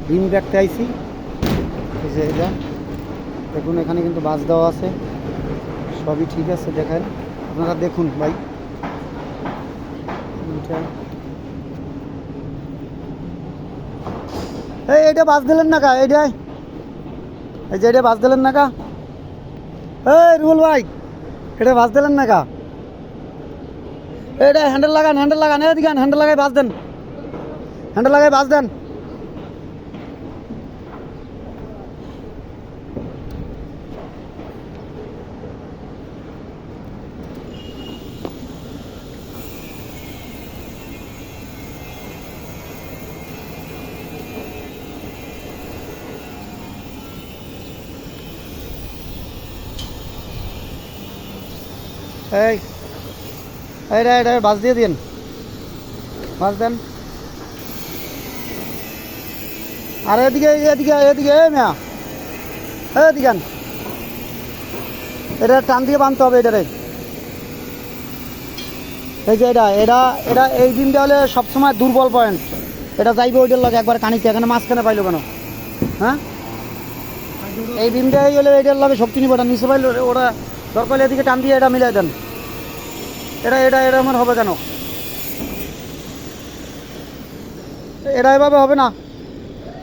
রিম দেখতে আইছি। এই যে এটা দেখুন, এখানে কিন্তু বাস দেওয়া আছে, সবই ঠিক আছে। দেখেন আপনারা, দেখুন ভাই, এইটা বাস দিলেন না কা? এইটাই, এই যে এটা বাস দিলেন না কা? এই রুল ভাই, এটা বাস দিলেন না কা? এটা হ্যান্ডেল লাগান, হ্যান্ডেল লাগান, এদিকে হ্যান্ডেল লাগাই বাস দেন, হ্যান্ডেল লাগাই বাস দেন। এই এইটা এটা বাস দিয়ে দিন, বাস দেন। আর এদিকে এদিকে এদিকে, এই মেয়া, এদিকে আন। এটা টান দিয়ে বাঁধতে হবে এটারে। এই যে এটা এটা এটা এই দিনটা হলে সবসময় দুর্বল পয়েন্ট। এটা যাইবে ওইটার লাগে একবার কানিতে, এখানে মাঝখানে পাইলো কেন? হ্যাঁ, এই বিমটাই হলে এটার লাগে শক্তি নিব, এটা নিচে পাইলো ওরা দরকার, এদিকে টান দিয়ে এটা মিলাই দেন। এটা এটা এটা আমার হবে কেন? এটা এভাবে হবে না,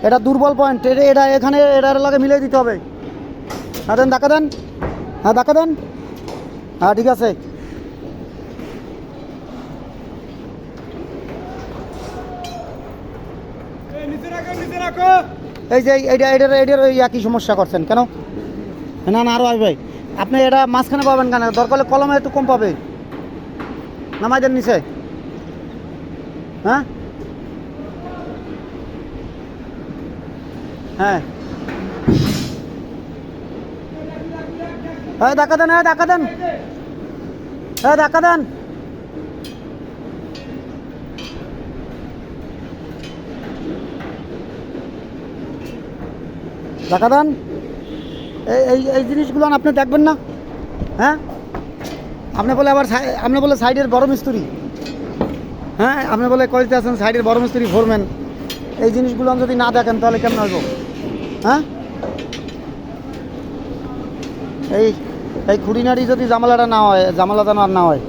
এটা দুর্বল পয়েন্ট। এটা এটা এখানে এটার লাগে মিলাই দিতে হবে। হ্যাঁ দেন, ধাক্কা দেন, হ্যাঁ ধাক্কা দেন, হ্যাঁ ঠিক আছে। এই যে এইটা এটার এটার ওই একই সমস্যা করছেন কেন? না না, আরও আসবে। আপনি এটা মাঝখানে পাবেন কেন? দরকার হলে কলমে একটু কম পাবে, নামাই দেন নিচে। হ্যাঁ হ্যাঁ, হ্যাঁ ধাক্কা দেন, হ্যাঁ ধাক্কা দেন, হ্যাঁ ধাক্কা দেন। ধাক্কা দেন। এই এই এই জিনিসগুলো আপনি দেখবেন না? হ্যাঁ, আপনি বলে আবার আপনি বলে সাইডের বড় মিস্ত্রি, হ্যাঁ আপনি বলে কইতে আছেন সাইডের বড় মিস্ত্রি ফোরম্যান। এই জিনিসগুলো যদি না দেখেন তাহলে কেমন আসবো? হ্যাঁ, এই এই খুঁড়িনাড়ি যদি জামালাটা না হয়, জামালা যেন আর না হয়।